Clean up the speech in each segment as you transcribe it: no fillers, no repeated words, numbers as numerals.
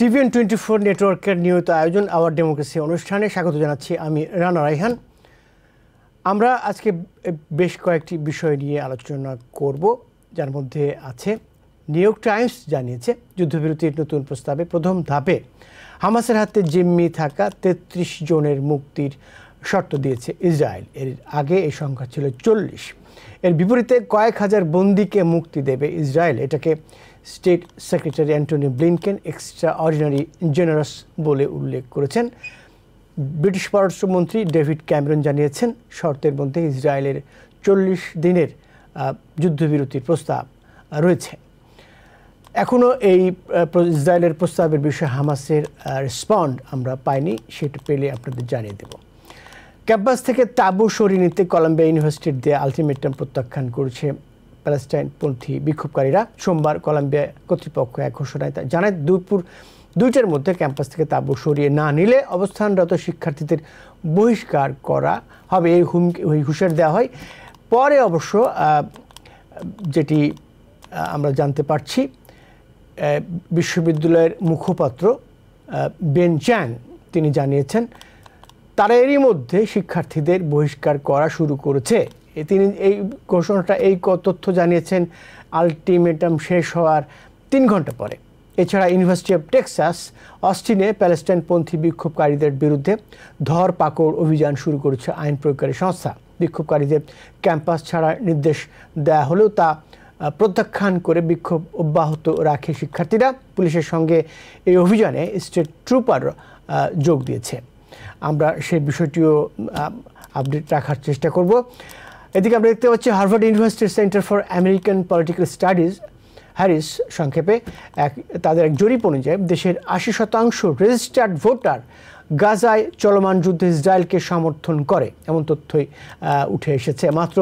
TVN24 নেটওয়ার্কের নিয়মিত আয়োজন আওয়ার ডেমোক্রেসি অনুষ্ঠানে স্বাগত জানাচ্ছি আমি রানা রাইহান। আমরা আজকে বেশ কয়েকটি বিষয় নিয়ে আলোচনা করব, যার মধ্যে আছে নিউ ইয়র্ক টাইমস জানিয়েছে যুদ্ধবিরতির নতুন প্রস্তাবে প্রথম ধাপে হামাসের হাতে জিম্মি থাকা ৩৩ জনের মুক্তির শর্ত দিয়েছে ইসরায়েল। এর আগে এই সংখ্যা ছিল ৪০। এর বিপরীতে কয়েক হাজার বন্দীকে মুক্তি দেবে ইসরায়েল। এটাকে state secretary Antony Blinken extraordinary generous বলে উল্লেখ করেছেন। ব্রিটিশ পররাষ্ট্রমন্ত্রী ডেভিড ক্যামেরন জানিয়েছেন শর্তের মধ্যে ইসরায়েলের ৪০ দিনের যুদ্ধবিরতির প্রস্তাব রয়েছে। এখনও এই ইসরায়েলের প্রস্তাবের বিষয়ে হামাসের রেসপন্ড আমরা পাইনি, সেটা পেলে আপনাদের জানিয়ে দেব। ক্যাম্পাস থেকে তাঁবু সরিয়ে নিতে কলম্বিয়া ইউনিভার্সিটির দেয়া আলটিমেটাম প্রত্যাখ্যান করেছে প্যালেস্টাইনপন্থী বিক্ষোভকারীরা। সোমবার কলম্বিয়া কর্তৃপক্ষ এক ঘোষণায় জানায় দুপুর ২টার মধ্যে ক্যাম্পাস থেকে তাঁবু সরিয়ে না নিলে অবস্থানরত শিক্ষার্থীদের বহিষ্কার করা হবে, এই হুঁশিয়ারি দেওয়া হয়। পরে অবশ্য যেটি আমরা জানতে পারছি, বিশ্ববিদ্যালয়ের মুখপাত্র বেন চ্যাং তিনি জানিয়েছেন তারা এরই মধ্যে শিক্ষার্থীদের বহিষ্কার করা শুরু করেছে। তিনি এই ঘোষণাটা এই তথ্য জানিয়েছেন আলটিমেটাম শেষ হওয়ার ৩ ঘন্টা পরে। এছাড়া ইউনিভার্সিটি অব টেক্সাস অস্টিনে প্যালেস্টাইনপন্থী বিক্ষোভকারীদের বিরুদ্ধে ধরপাকড় অভিযান শুরু করেছে আইন প্রয়োগকারী সংস্থা। বিক্ষোভকারীদের ক্যাম্পাস ছাড়ার নির্দেশ দেওয়া হলেও তা প্রত্যাখ্যান করে বিক্ষোভ অব্যাহত রাখে শিক্ষার্থীরা। পুলিশের সঙ্গে এই অভিযানে স্টেট ট্রুপার যোগ দিয়েছে। আমরা সেই বিষয়টিও আপডেট রাখার চেষ্টা করব। এদিকে আমরা দেখতে পাচ্ছি হার্ভার্ড ইউনিভার্সিটির centre for American political studies Harris সংক্ষেপে তাদের এক জরিপ অনুযায়ী দেশের ৮০% রেজিস্টার্ড ভোটার গাজায় চলমান যুদ্ধে ইসরায়েলকে সমর্থন করে, এমন তথ্যই উঠে এসেছে। মাত্র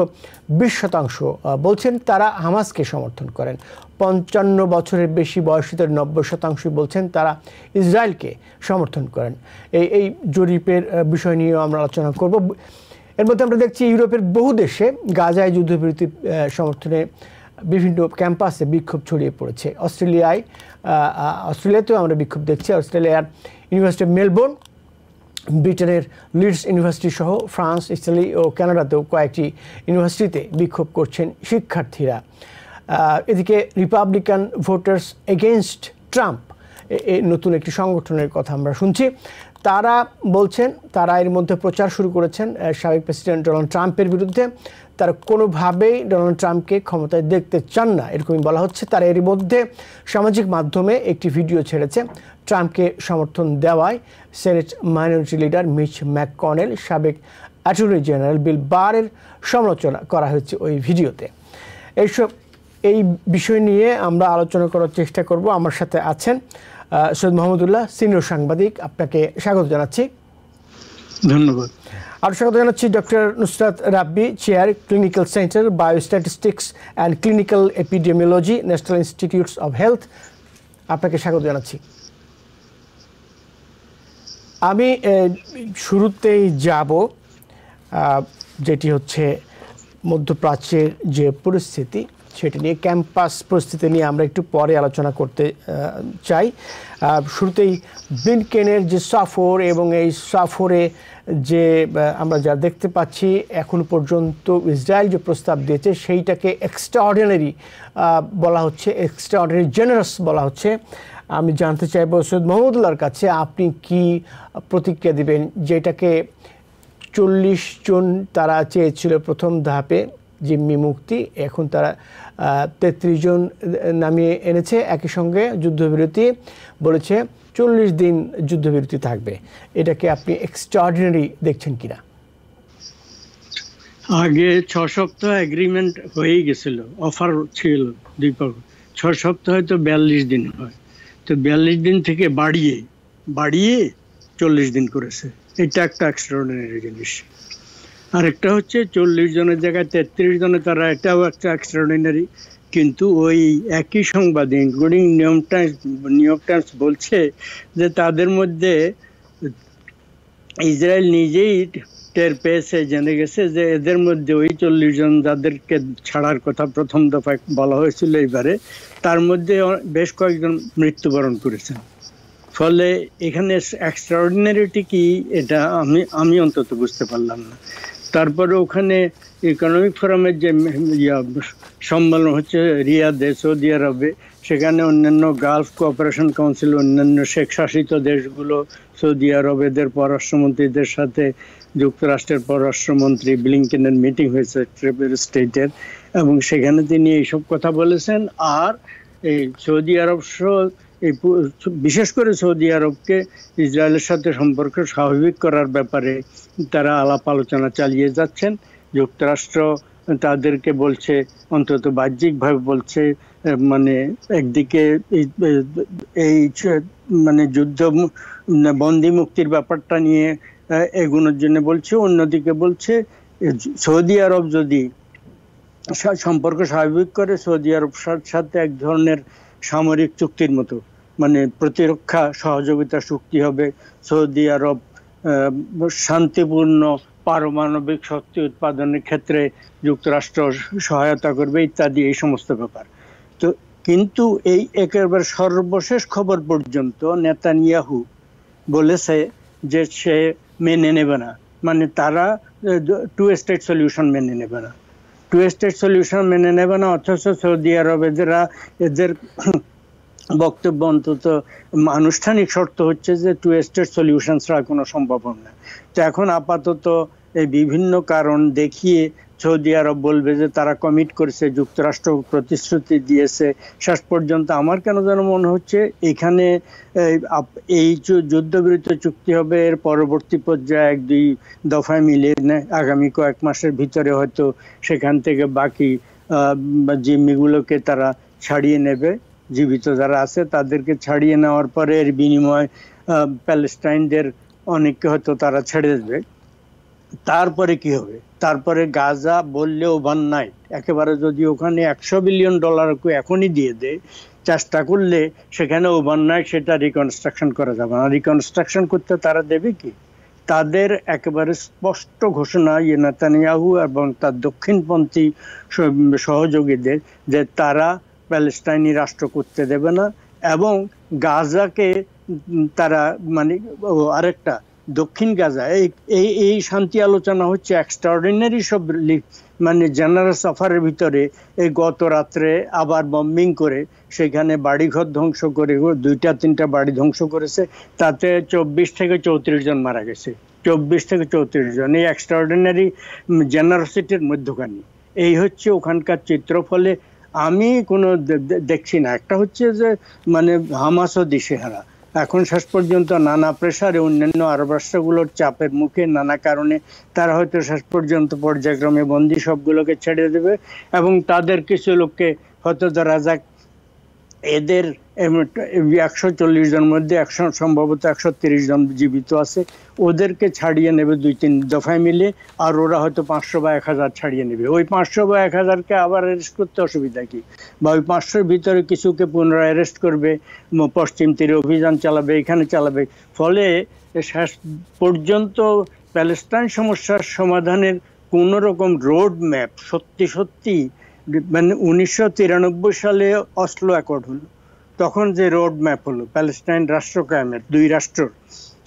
২০% বলছেন তারা হামাসকে সমর্থন করেন। ৫৫ বছরের বেশি বয়সীদের ৯০% বলছেন তারা ইসরায়েলকে সমর্থন করেন। এই জরিপের বিষয় নিয়েও আমরা আলোচনা করব। এর মধ্যে আমরা দেখছি ইউরোপের বহু দেশে গাজায় যুদ্ধবিরতির সমর্থনে বিভিন্ন ক্যাম্পাসে বিক্ষোভ ছড়িয়ে পড়েছে। অস্ট্রেলিয়াতেও আমরা বিক্ষোভ দেখছি। অস্ট্রেলিয়ার ইউনিভার্সিটি অফ মেলবোর্ন, ব্রিটেনের লিডস ইউনিভার্সিটি সহ ফ্রান্স, ইতালি ও কানাডাতেও কয়েকটি ইউনিভার্সিটিতে বিক্ষোভ করছেন শিক্ষার্থীরা। এদিকে রিপাবলিকান ভোটার্স এগেইনস্ট ট্রাম্প নতুন একটি সংগঠনের কথা আমরা শুনছি। তারা বলছেন তারা এর মধ্যে প্রচার শুরু করেছেন সাবেক প্রেসিডেন্ট ডোনাল্ড ট্রাম্পের বিরুদ্ধে। তারা কোনোভাবেই ডোনাল্ড ট্রাম্পকে ক্ষমতায় দেখতে চান না, এরকমই বলা হচ্ছে। তারা এর মধ্যে সামাজিক মাধ্যমে একটি ভিডিও ছেড়েছে ট্রাম্পকে সমর্থন দেওয়ায় senate minority leader Mitch McConnell, সাবেক অ্যাটর্নি জেনারেল বিল বারের সমালোচনা করা হয়েছে ওই ভিডিওতে। এই বিষয় নিয়ে আমরা আলোচনা করার চেষ্টা করব। আমার সাথে আছেন সৈয়দ মোহাম্মদুল্লাহ, সিনিয়র সাংবাদিক, আপনাকে স্বাগত জানাচ্ছি। ধন্যবাদ। আর স্বাগত জানাচ্ছি doctor Nusrat Rabbi, chair clinical centre biostatistics and clinical epidemiology, national institutes of health, আপনাকে স্বাগত জানাচ্ছি। আমি শুরুতেই যাব যেটি হচ্ছে মধ্যপ্রাচ্যের যে পরিস্থিতি সেটি নিয়ে, ক্যাম্পাস পরিস্থিতি নিয়ে আমরা একটু পরে আলোচনা করতে চাই। শুরুতেই ব্লিনকেনের যে সফর এবং এই সফরে যে আমরা যা দেখতে পাচ্ছি এখন পর্যন্ত ইসরায়েল যে প্রস্তাব দিয়েছে সেইটাকে এক্সট্রাঅর্ডিনারি বলা হচ্ছে, এক্সট্রাঅর্ডিনারি জেনারাস বলা হচ্ছে। আমি জানতে চাইব সৈয়দ মোহাম্মদুল্লাহর কাছে আপনি কি প্রতিক্রিয়া দিবেন, যেটাকে ৪০ জন তারা চেয়েছিল প্রথম ধাপে জিম্মি মুক্তি, এখন তারা ৩৩ জন নামিয়ে এনেছে। একই সঙ্গে যুদ্ধবিরতি বলেছে ৪০ দিন যুদ্ধবিরতি থাকবে। এটাকে আপনি এক্সট্রাঅর্ডিনারি দেখছেন কিনা? আগে ৬ সপ্তাহ এগ্রিমেন্ট হয়েই গেছিল, অফার ছিল ২ পক্ষ। ৬ সপ্তাহ তো ৪২ দিন হয়, তো ৪২ দিন থেকে বাড়িয়ে ৪০ দিন করেছে। এটা একটা এক্সট্রাঅর্ডিনারি জিনিস। আরেকটা হচ্ছে ৪০ জনের জায়গায় ৩৩ জনে তারা, এটাও একটা এক্সট্রাঅর্ডিনারি। কিন্তু ওই একই সংবাদ ইনক্লুডিং নিউ ইয়র্ক টাইমস বলছে যে তাদের মধ্যে ইসরায়েল নিজেই টের পেয়েছে, জেনে গেছে যে এদের মধ্যে ওই ৪০ জন যাদেরকে ছাড়ার কথা প্রথম দফায় বলা হয়েছিল এইবারে, তার মধ্যে বেশ কয়েকজন মৃত্যুবরণ করেছেন। ফলে এখানে এক্সট্রাঅর্ডিনারিটি কি এটা আমি অন্তত বুঝতে পারলাম না। তারপরে ওখানে ইকোনমিক ফোরামের যে সম্মেলন হচ্ছে রিয়াদে, সৌদি আরবে, সেখানে অন্যান্য গালফ কোঅপারেশন কাউন্সিল, অন্যান্য শেখ শাসিত দেশগুলো, সৌদি আরব, এদের পররাষ্ট্রমন্ত্রীদের সাথে যুক্তরাষ্ট্রের পররাষ্ট্রমন্ত্রী ব্লিংকেনের মিটিং হয়েছে স্টেটের, এবং সেখানে তিনি এইসব কথা বলেছেন। আর এই সৌদি আরব সহ বিশেষ করে সৌদি আরবকে ইসরায়েলের সাথে সম্পর্ক স্বাভাবিক করার ব্যাপারে তারা আলাপ আলোচনা চালিয়ে যাচ্ছেন। যুক্তরাষ্ট্র তাদেরকে বলছে, অন্তত বাহ্যিকভাবে বলছে, মানে একদিকে এই মানে যুদ্ধ বন্দী মুক্তির ব্যাপারটা নিয়ে এগুনোর জন্য বলছে, অন্যদিকে বলছে সৌদি আরব যদি সম্পর্ক স্বাভাবিক করে, সৌদি আরব সাথে এক ধরনের সামরিক চুক্তির মতো, মানে প্রতিরক্ষা সহযোগিতা চুক্তি হবে, সৌদি আরব শান্তিপূর্ণ পারমাণবিক শক্তি উৎপাদনের ক্ষেত্রে যুক্তরাষ্ট্র সহায়তা করবে ইত্যাদি, এই সমস্ত ব্যাপার। তো কিন্তু এই একেবারে সর্বশেষ খবর পর্যন্ত নেতানিয়াহু বলেছে যে সে মেনে নেবে না, মানে তারা টু স্টেট সলিউশন মেনে নেবে না, টু স্টেট সলিউশন মেনে নেবে না। অথচ সৌদি আরব এদের বক্তব্য, অন্তত আনুষ্ঠানিক শর্ত হচ্ছে যে টু স্টেট সলিউশন ছাড়া কোনো সম্ভব না। তো এখন আপাতত এই বিভিন্ন কারণ দেখিয়ে সৌদি আরব বলবে যে তারা কমিট করেছে, যুক্তরাষ্ট্র প্রতিশ্রুতি দিয়েছে। শেষ পর্যন্ত আমার কেন যেন মনে হচ্ছে এখানে এই যুদ্ধবিরতি চুক্তি হবে, এর পরবর্তী পর্যায়ে 1-2 দফায় মিলে আগামী কয়েক মাসের ভিতরে হয়তো সেখান থেকে বাকি জিম্মিগুলোকে তারা ছাড়িয়ে নেবে, জীবিত যারা আছে তাদেরকে ছাড়িয়ে নেওয়ার পরে এর বিনিময় প্যালেস্টাইনদের অনেককে হয়তো তারা ছেড়ে দেবে। তারপরে কি হবে? তারপরে গাজা বললে ওভারনাইট একেবারে যদি ওখানে $100 বিলিয়ন এখনই দিয়ে দেয়, চেষ্টা করলে সেখানে ওভারনাইট সেটা রিকনস্ট্রাকশন করা যাবে না। রিকনস্ট্রাকশন করতে তারা দেবে কি? তাদের একেবারে স্পষ্ট ঘোষণা নেতানিয়াহু এবং তার দক্ষিণপন্থী সহযোগীদের যে তারা প্যালেস্টাইনি রাষ্ট্র করতে দেবে না, এবং গাজাকে তারা, মানে আরেকটা দক্ষিণ গাজা, এই শান্তি আলোচনা হচ্ছে এক্সট্রাঅর্ডিনারি সব, মানে জেনারেল সাফারের ভিতরে এই গত রাত্রে আবার বম্বিং করে সেখানে বাড়িঘর ধ্বংস করে 2-3টা বাড়ি ধ্বংস করেছে, তাতে 24 থেকে 34 জন মারা গেছে। 24 থেকে 34 জন, এই এক্সট্রাঅর্ডিনারি জেনারোসিটির মধ্যখানে এই হচ্ছে ওখানকার চিত্র। ফলে আমি কোনো দেখছি না। একটা হচ্ছে যে মানে হামাসও দিশেহারা, এখন শেষ পর্যন্ত নানা প্রেসারে, অন্যান্য আরব রাষ্ট্রগুলোর চাপের মুখে, নানা কারণে তারা হয়তো শেষ পর্যন্ত পর্যায়ক্রমে বন্দী সবগুলোকে ছেড়ে দেবে, এবং তাদের কিছু লোককে হয়তো ধরা যাক এদের 140 জনের মধ্যে সম্ভবত 130 জন জীবিত আছে, ওদেরকে ছাড়িয়ে নেবে 2-3 দফায় মিলে, আর ওরা হয়তো 500 বা 1000 ছাড়িয়ে নেবে। ওই 500 বা 1000কে আবার অ্যারেস্ট করতে অসুবিধা কি? বা ওই 500-র ভিতরে কিছুকে পুনরায় অ্যারেস্ট করবে, পশ্চিম তীরে অভিযান চালাবে, এখানে চালাবে। ফলে শেষ পর্যন্ত প্যালেস্টাইন সমস্যার সমাধানের কোন রকম রোড ম্যাপ সত্যি মানে 1993 সালে অসলো অ্যাকর্ড হলো, তখন যে রোড ম্যাপ হলো প্যালেস্টাইন রাষ্ট্র কায়েমের 2 রাষ্ট্র,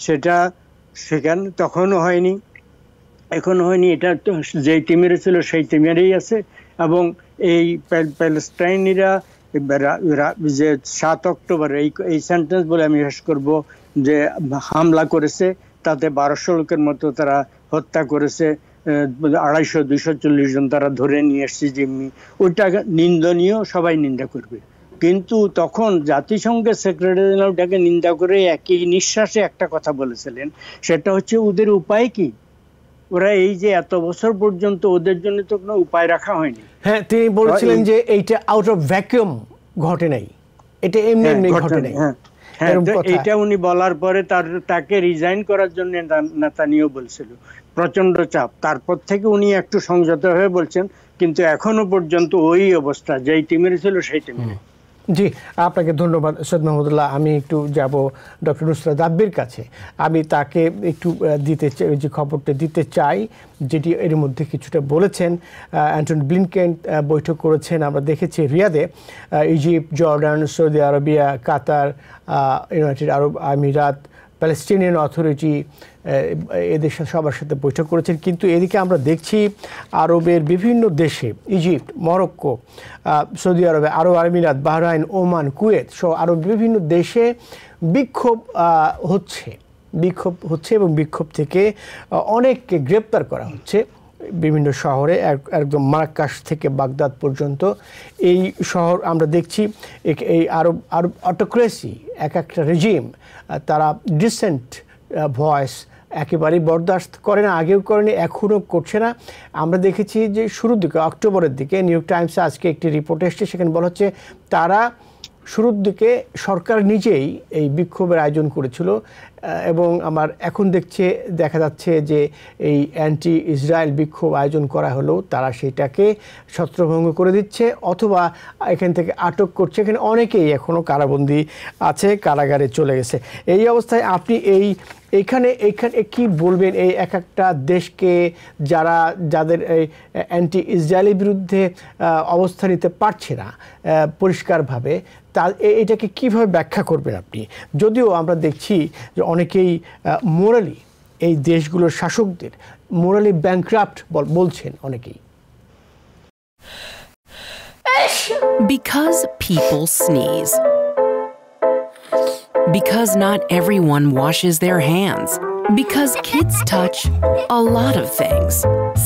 সেটা সেখানে তখনও হয়নি, এখনো হয়নি। এটা যেই টিমের ছিল সেই টিমেরই আছে, এবং এই প্যালেস্টাইনিরা যে 7 অক্টোবর এই সেন্টেন্স বলে আমি শেষ করব, যে হামলা করেছে, তাতে 1200 লোকের মতো তারা হত্যা করেছে, 250-240 জন তারা ধরে নিয়ে এসছে জিম্মি। ওইটা নিন্দনীয়, সবাই নিন্দা করবে। কিন্তু তখন জাতিসংঘের সেক্রেটারি জেনারেলটাকে নিন্দা করে একই নিঃশ্বাসে একটা কথা বলেছিলেন, সেটা হচ্ছে ওদের উপায় কি? ওরা এই যে এত বছর পর্যন্ত ওদের জন্য তো কোনো উপায় রাখা হয়নি। হ্যাঁ, তিনি বলেছিলেন যে এইটা আউট অফ ভ্যাকুয়াম ঘটে নাই, এটা এমনি ঘটে নাই। হ্যাঁ, এটা উনি বলার পরে তাকে রিজাইন করার জন্য নেতানিয়াহু বলছিল, প্রচন্ড চাপ। তারপর থেকে উনি একটু সংযত হয়ে বলছেন, কিন্তু এখনো পর্যন্ত ওই অবস্থা, যেই টিমের ছিল সেই টিমে। জি, আপনাকে ধন্যবাদ সৈয়দ মাহমুদুল্লাহ। আমি একটু যাব ডক্টর নুসরাত আব্বির কাছে। আমি তাকে একটু যে খবরটা দিতে চাই, যেটি এর মধ্যে কিছুটা বলেছেন। অ্যান্টনি ব্লিনকেন বৈঠক করেছেন, আমরা দেখেছি রিয়াদে। ইজিপ্ট, জর্ডান, সৌদি আরবিয়া, কাতার, ইউনাইটেড আরব আমিরাত, প্যালেস্টিনিয়ান অথরিটি এদের সবার সাথে বৈঠক করেছেন। কিন্তু এদিকে আমরা দেখছি আরবের বিভিন্ন দেশে, ইজিপ্ট, মরক্কো, সৌদি আরবে, আরব আমিরাত, বাহরাইন, ওমান, কুয়েত সহ আরও বিভিন্ন দেশে বিক্ষোভ হচ্ছে এবং বিক্ষোভ থেকে অনেককে গ্রেপ্তার করা হচ্ছে বিভিন্ন শহরে, একদম মারাক্কাশ থেকে বাগদাদ পর্যন্ত। এই শহর আমরা দেখছি এই আরব অটোক্রেসি, একটা রেজিম, তারা ডিসেন্ট ভয়েস একেবারেই বরদাস্ত করে না, আগেও করেনি, এখনও করছে না। আমরা দেখেছি যে শুরুর দিকে, অক্টোবরের দিকে নিউ ইয়র্ক টাইমসে আজকে একটি রিপোর্ট এসছে, সেখানে বলা হচ্ছে তারা শুরুর দিকে সরকার নিজেই এই বিক্ষোভের আয়োজন করেছিল এবং এখন দেখা যাচ্ছে যে এই অ্যান্টি ইসরায়েল বিক্ষোভ আয়োজন করা হলেও তারা সেটাকে ছত্রভঙ্গ করে দিচ্ছে অথবা এখান থেকে আটক করছে। এখানে অনেকেই এখনও কারাবন্দী আছে, কারাগারে চলে গেছে। এই অবস্থায় আপনি এইখানে কি বলবেন, এই একটা দেশকে যাদের এই অ্যান্টি ইসরায়েলের বিরুদ্ধে অবস্থা নিতে পারছে না পরিষ্কারভাবে, এটাকে কিভাবে ব্যাখ্যা করবেন আপনি? যদিও আমরা দেখছি যে অনেকেই মোরালি এই দেশগুলোর শাসকদের মোরালি ব্যাংক্রাফট বলছেন অনেকেই। Because people sneeze. Because not everyone washes their hands. Because kids touch a lot of things.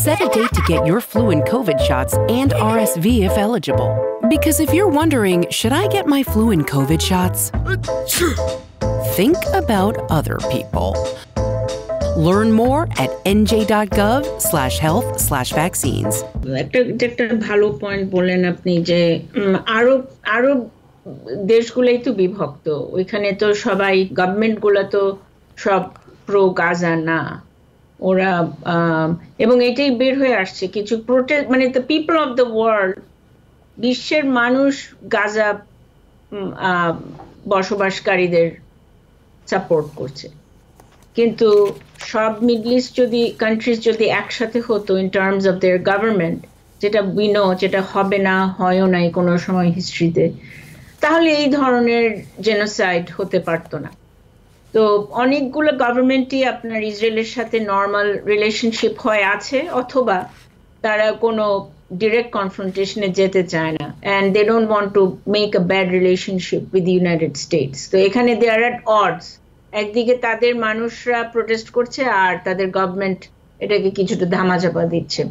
Set a date to get your flu and COVID shots and RSV if eligible. Because if you're wondering, should I get my flu and COVID shots? Think about other people. Learn more at nj.gov/health/vaccines. একটা ভালো point বললেন আপনি যে আরব দেশগুলোই তো বিভক্ত, ওইখানে তো সবাই গভর্নমেন্ট গুলো তো সব প্রো গাজা না, ওরা এবং এটাই বের হয়ে আসছে কিছু প্রোটেস্ট, মানে the people of the world, বিশ্বের মানুষ গাজা বসবাসকারীদের সাপোর্ট করছে। কিন্তু সব মিডল ইস্ট কান্ট্রিজ যদি একসাথে হতো in terms of their government, যেটা যেটা হবে না, হয়ও নাই কোনো সময় হিস্ট্রিতে, তাহলে এই ধরনের জেনোসাইড হতে পারতো না। তো অনেকগুলো গভর্নমেন্টই আপনার ইসরায়েলের সাথে নর্মাল রিলেশনশিপ হয়ে আছে, অথবা তারা কোনো ডিরেক্ট কনফ্রন্টেশনে যেতে চায় না, and they don't want to make a bad relationship with United States. তো এখানে দে আর অ্যাট অডস, একদিকে তাদের মানুষরা প্রোটেস্ট করছে আর তাদের গভর্নমেন্ট এটাকে কিছুটা ধামাচাপা দিচ্ছে।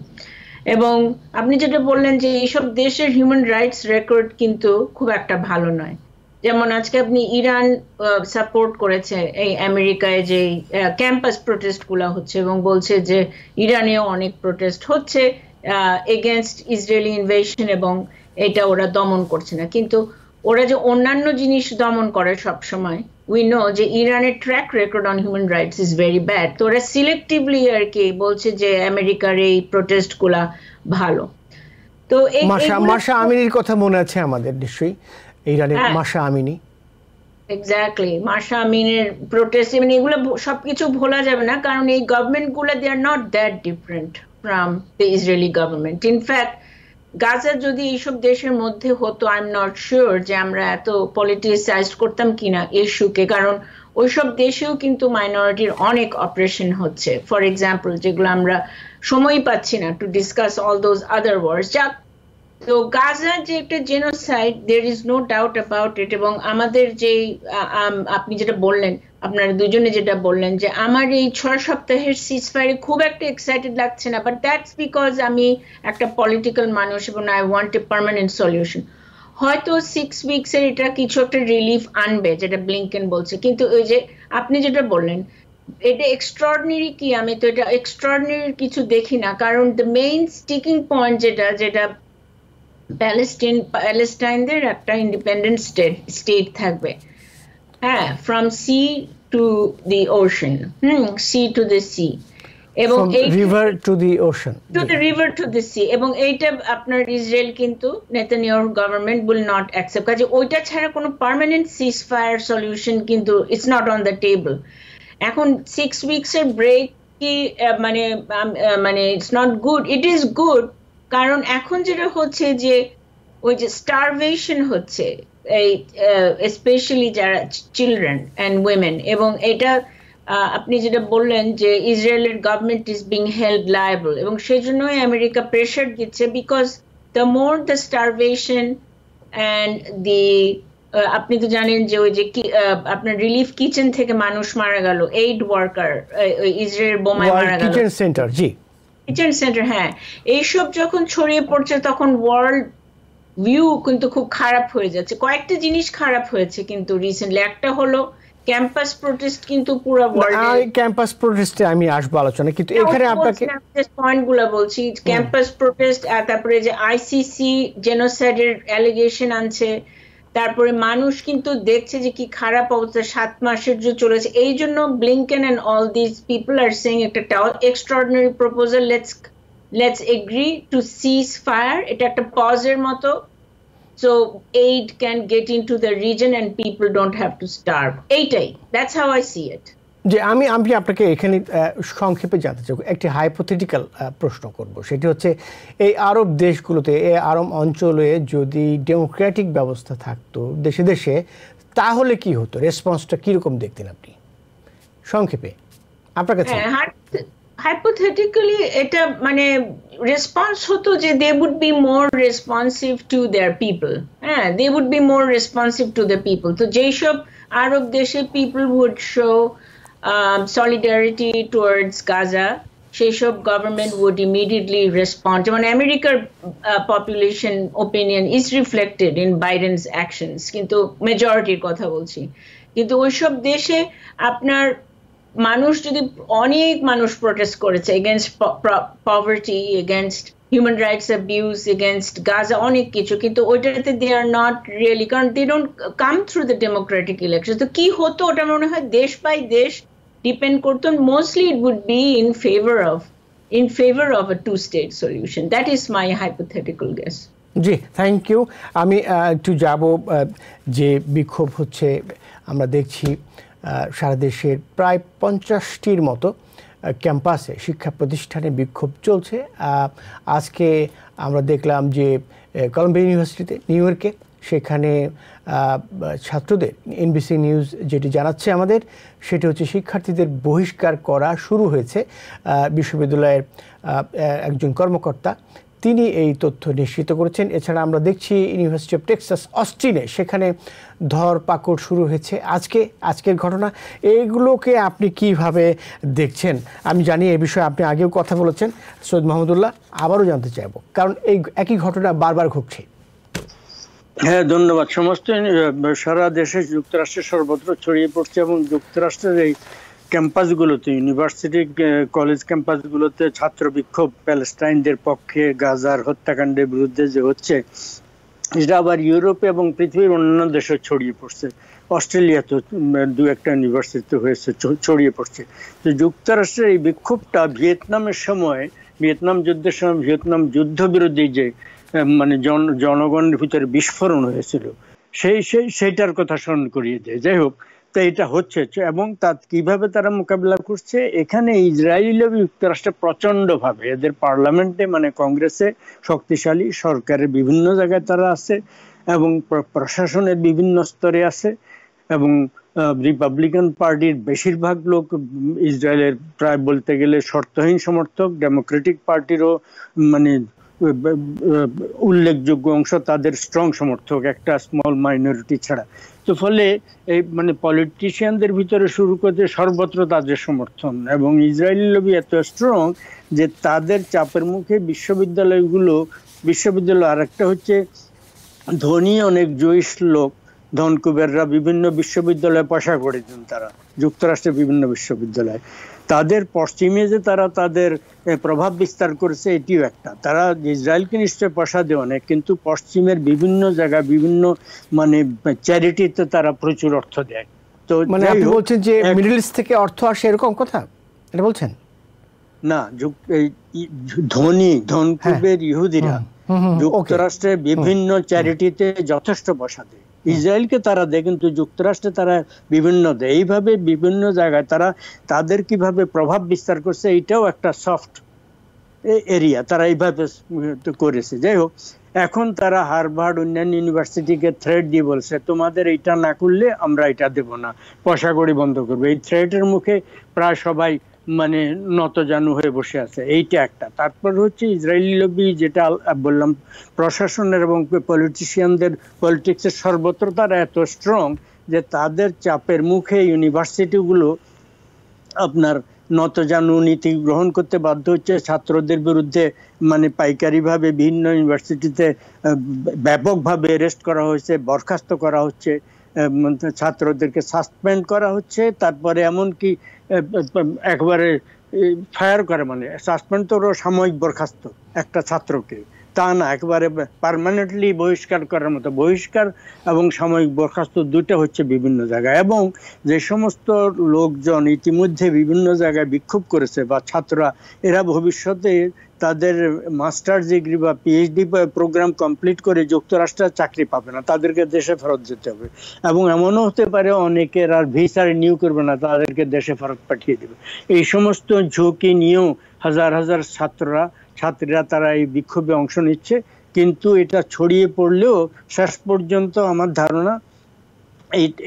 এবং আপনি যেটা বললেন যে এইসব দেশের হিউম্যান রাইটস রেকর্ড কিন্তু খুব একটা ভালো নয়। যেমন আজকে আপনি ইরান সাপোর্ট করেছে এই আমেরিকায় যে ক্যাম্পাস প্রোটেস্ট গুলা হচ্ছে, এবং বলছে যে ইরানেও অনেক প্রোটেস্ট হচ্ছে এগেনস্ট ইসরায়েলি ইনভেশন, এবং এটা ওরা দমন করছে না। কিন্তু ওরা যে অন্যান্য জিনিস দমন করে সব সময়, উই নো যে ইরানের track record on human rights is very bad. তো ওরা সিলেক্টিভলি আর কি বলছে যে আমেরিকার এই প্রোটেস্ট গুলা ভালো। তো মাশা আমিনির কথা মনে আছে আমাদের নিশ্চয়ই, ইরানের মাশা আমিনি। এক্স্যাক্টলি, মাশা আমিনের প্রোটেস্ট, মানে এগুলো সবকিছু ভোলা যাবে না, কারণ এই গভর্নমেন্ট গুলো they are not that different from the Israeli government. In fact Gaza যদি এইসব দেশের মধ্যে হতো, আই এম নট শিওর যে আমরা এত পলিটিসাইজ করতাম কিনা ইস্যুকে, কারণ ওইসব দেশেও কিন্তু মাইনরিটির অনেক অপারেশন হচ্ছে। ফর এক্সাম্পল, যেগুলো আমরা সময় পাচ্ছি না to discuss all those other words. তো গাজা যে একটা genocide, there is no doubt about it. এবং আমাদের যে আপনি যেটা বললেন, আপনারা দুজনে যেটা বললেন যে আমার এই 6 সপ্তাহের সিজফায়ারে খুব একটা এক্সাইটেড লাগছে না, বাট দ্যাটস বিকজ আমি একটা পলিটিক্যাল মানুষ এবং I want a permanent solution. হয়তো 6 উইকসের এটা কিছু একটা রিলিফ আনবে, যেটা ব্লিংকেন বলছে, কিন্তু ওই যে আপনি যেটা বললেন এটা এক্সট্রাঅর্ডিনারি কি, আমি তো এটা এক্সট্রাঅর্ডিনারি কিছু দেখি না, কারণ দ্য মেইন স্টিকিং পয়েন্ট যেটা প্যালেস্টাইনদের একটা ইন্ডিপেন্ডেন্ট স্টেট থাকবে, হ্যাঁ, from sea to the ocean, sea to the sea. এবং এই river to the ocean, to the river to the sea, এবং এইটা আপনার ইসরায়েল কিন্তু Netanyahu government will not accept. কাজে ওইটা ছাড়া কোনো পার্মানেন্ট সিজ ফায়ার সলিউশন কিন্তু it's not on the table. এখন 6 উইকসের ব্রেক কি মানে it's not good, it is good, কারণ এখন যেটা হচ্ছে যে ওই যে স্টারভেশন হচ্ছে এই স্পেশালি যারা চিলড্রেন অ্যান্ড উইমেন, এবং এটা আপনি যেটা বললেন যে ইসরায়েলের government is being held liable, এবং সেই জন্যই আমেরিকা প্রেশার দিচ্ছে, because the more the starvation and the আপনি তো জানেন যে ওই যে আপনার রিলিফ কিচেন থেকে মানুষ মারা গেল, এইড ওয়ার্কার ইসরায়েল বোমায় মারা গেল, কিচেন সেন্টার, জি কিচেন সেন্টার, হ্যাঁ, এইসব যখন ছড়িয়ে পড়ছে তখন ওয়ার্ল্ড ভিউ কিন্তু খুব খারাপ হয়ে যাচ্ছে। কয়েকটা জিনিস খারাপ হয়েছে কিন্তু রিসেন্টলি, একটা হলো ক্যাম্পাস প্রোটেস্ট, কিন্তু পুরো ওয়ার্ল্ড ক্যাম্পাস প্রোটেস্টে আমি আসবো আলোচনা, কিন্তু এখানে আপনাকে পয়েন্টগুলো বলছি। ক্যাম্পাস প্রোটেস্ট, তারপরে যে আইসিসি জেনোসাইডের অ্যালিগেশন আনছে, তারপরে মানুষ কিন্তু দেখছে যে কি খারাপ অবস্থা 7 মাসের যে চলেছে। এই জন্য Blinken and all this people are saying একটা extraordinary proposal, let's agree to cease fire, এটা একটা পজের মতো, so aid can get into the region and people don't have to starve. এইটাই, that's how I see it. যে আমি আপনাকে এখানে সংক্ষেপে জানতে চাই, একটি হাইপোথেটিক্যাল প্রশ্ন করব, সেটি হচ্ছে এই আরব দেশগুলোতে, এই আরব অঞ্চলে যদি ডেমোক্রেটিক ব্যবস্থা থাকতো দেশে দেশে, তাহলে কি হতো? রেসপন্সটা কিরকম দেখতেন আপনি সংক্ষেপে আপনার কাছে? হাইপোথেটিক্যালি এটা মানে রেসপন্স হতো যে they would be more responsive to their people, হ্যাঁ, they would be more responsive to the people. তো যেসব আরব দেশে people would show solidarity towards Gaza, সেই সব গভর্নমেন্ট would immediately respond. যেমন আমেরিকার population opinion is reflected in Biden's actions, কিন্তু মেজরিটির কথা বলছি, কিন্তু ওইসব দেশে আপনার মানুষ যদি অনেক মানুষ প্রোটেস্ট করেছে against poverty, against human rights abuse, against Gaza, অনেক কিছু, কিন্তু ওইটাতে দে আর নট রিয়েলি, কারণ they don't come through the democratic election. তো কি হতো ওটা মনে হয় দেশ বাই দেশ ডিপেন্ড করতো। Mostly it would be in favour of a two-state solution. That is my hypothetical guess. জি, থ্যাংক ইউ। আমি একটু যাব যে বিক্ষোভ হচ্ছে, আমরা দেখছি সারা দেশের প্রায় 50টির মতো ক্যাম্পাসে শিক্ষা প্রতিষ্ঠানে বিক্ষোভ চলছে। আজকে আমরা দেখলাম যে কলম্বিয়া ইউনিভার্সিটিতে নিউ ইয়র্কে, সেখানে ছাত্রদের, এনবিসি নিউজ যেটি জানাচ্ছে আমাদের, সেটি হচ্ছে শিক্ষার্থীদের বহিষ্কার করা শুরু হয়েছে। বিশ্ববিদ্যালয়ের একজন কর্মকর্তা তিনি এই তথ্য নিশ্চিত করেছেন। এছাড়া আমরা দেখছি ইউনিভার্সিটি অফ টেক্সাস অস্টিনে, সেখানে ধরপাকড় শুরু হয়েছে আজকের ঘটনা। এইগুলোকে আপনি কিভাবে দেখছেন? আমি জানি এই বিষয়ে আপনি আগেও কথা বলেছেন, সৈয়দ মাহমুদুল্লাহ, আবারও জানতে চাইব, কারণ এই একই ঘটনা বারবার ঘটছে। হ্যাঁ, ধন্যবাদ। সমস্ত সারা দেশে যুক্তরাষ্ট্রের সর্বত্র ছড়িয়ে পড়ছে, এবং যুক্তরাষ্ট্রের এই ক্যাম্পাসগুলোতে, ইউনিভার্সিটি কলেজ ক্যাম্পাসগুলোতে ছাত্র বিক্ষোভ প্যালেস্টাইনদের পক্ষে গাজার হত্যাকাণ্ডের বিরুদ্ধে যে হচ্ছে, এটা আবার ইউরোপে এবং পৃথিবীর অন্যান্য দেশে ছড়িয়ে পড়ছে। অস্ট্রেলিয়াতে 2-1টা ইউনিভার্সিটিতে হয়েছে, ছড়িয়ে পড়ছে। তো যুক্তরাষ্ট্রের এই বিক্ষোভটা ভিয়েতনামের সময়, ভিয়েতনাম যুদ্ধের সময় ভিয়েতনাম যুদ্ধ বিরোধী যে মানে জনগণের ভিতরে বিস্ফোরণ হয়েছিল, সেইটার কথা স্মরণ করিয়ে দেয়। যাই হোক, তো এটা হচ্ছে, এবং তা কিভাবে তারা মোকাবিলা করছে, এখানে ইসরায়েল এবং যুক্তরাষ্ট্র প্রচন্ডভাবে এদের পার্লামেন্টে, মানে কংগ্রেসে শক্তিশালী, সরকারের বিভিন্ন জায়গায় তারা আছে, এবং প্রশাসনের বিভিন্ন স্তরে আছে, এবং রিপাবলিকান পার্টির বেশিরভাগ লোক ইসরায়েলের প্রায় বলতে গেলে শর্তহীন সমর্থক, ডেমোক্রেটিক পার্টিরও মানে উল্লেখযোগ্য অংশ তাদের স্ট্রং সমর্থক, একটা স্মল মাইনরিটি ছাড়া। তো ফলে এই মানে পলিটিশিয়ানদের ভিতরে শুরু করতে সর্বত্র তাদের সমর্থন, এবং ইসরায়েলি লবি এত স্ট্রং যে তাদের চাপের মুখে বিশ্ববিদ্যালয় আরেকটা হচ্ছে ধনী অনেক জুইশ লোক, ধনকুবেররা বিভিন্ন বিশ্ববিদ্যালয়ে পয়সা করে দেন, তারা যুক্তরাষ্ট্রের বিভিন্ন বিশ্ববিদ্যালয়ে, তাদের পশ্চিমে যে তারা তাদের প্রভাব বিস্তার করেছে, এটিও একটা। তারা ইসরায়েলকে নিশ্চয় পয়সা দেয় অনেক, কিন্তু পশ্চিমের বিভিন্ন জায়গায় বিভিন্ন মানে চ্যারিটিতে তারা প্রচুর অর্থ দেয়। তো মানে আপনি বলছেন যে মিডল ইস্ট থেকে অর্থ আসে, এরকম কথা এটা বলছেন? না ধনকুবের ইহুদিরা যুক্তরাষ্ট্রে বিভিন্ন চ্যারিটিতে যথেষ্ট পয়সা দেয়, ইসরায়েলকে তারা দেয় কিন্তু যুক্তরাষ্ট্রে তারা বিভিন্ন দেয়। এইভাবে বিভিন্ন জায়গায় তারা তাদের কিভাবে প্রভাব বিস্তার করছে এইটাও একটা সফট এরিয়া, তারা এইভাবে করেছে। যাই হোক, এখন তারা হার্ভার্ড অন্যান্য ইউনিভার্সিটিকে থ্রেট দিয়ে বলছে তোমাদের এইটা না করলে আমরা এটা দেব না, পয়সা কড়ি বন্ধ করবো। এই থ্রেটের মুখে প্রায় সবাই মানে নতজানু হয়ে বসে আছে, এইটা একটা। তারপর হচ্ছে ইসরায়েলি লবি, যেটা বললাম প্রশাসনের এবং পলিটিশিয়ানদের, পলিটিক্সের সর্বত্র তারা এত স্ট্রং যে তাদের চাপের মুখে ইউনিভার্সিটিগুলো আপনার নতজানু নীতি গ্রহণ করতে বাধ্য হচ্ছে। ছাত্রদের বিরুদ্ধে মানে পাইকারিভাবে বিভিন্ন ইউনিভার্সিটিতে ব্যাপকভাবে অ্যারেস্ট করা হয়েছে, বরখাস্ত করা হচ্ছে, ছাত্রদেরকে সাসপেন্ড করা হচ্ছে, তারপরে এমনকি একবারে ফায়ার করে, মানে সাসপেন্ড তো সাময়িক বরখাস্ত একটা ছাত্রকে, তা না একবারে পার্মানেন্টলি বহিষ্কার করার মতো। বহিষ্কার এবং সাময়িক বরখাস্ত দুটো হচ্ছে বিভিন্ন জায়গায়। এবং যে সমস্ত লোকজন ইতিমধ্যে বিভিন্ন জায়গায় বিক্ষোভ করেছে বা ছাত্ররা, এরা ভবিষ্যতে তাদের মাস্টার্স ডিগ্রি বা পিএইচডি প্রোগ্রাম কমপ্লিট করে যুক্তরাষ্ট্রে চাকরি পাবে না, তাদেরকে দেশে ফেরত যেতে হবে। এবং এমনও হতে পারে অনেকের আর ভিসা রিনিউ করবে না, তাদেরকে দেশে ফেরত পাঠিয়ে দেবে। এই সমস্ত ঝুঁকি নিয়েও হাজার হাজার ছাত্রীরা তারা এই বিক্ষোভে অংশ নিচ্ছে। কিন্তু এটা ছড়িয়ে পড়লেও শেষ পর্যন্ত আমার ধারণা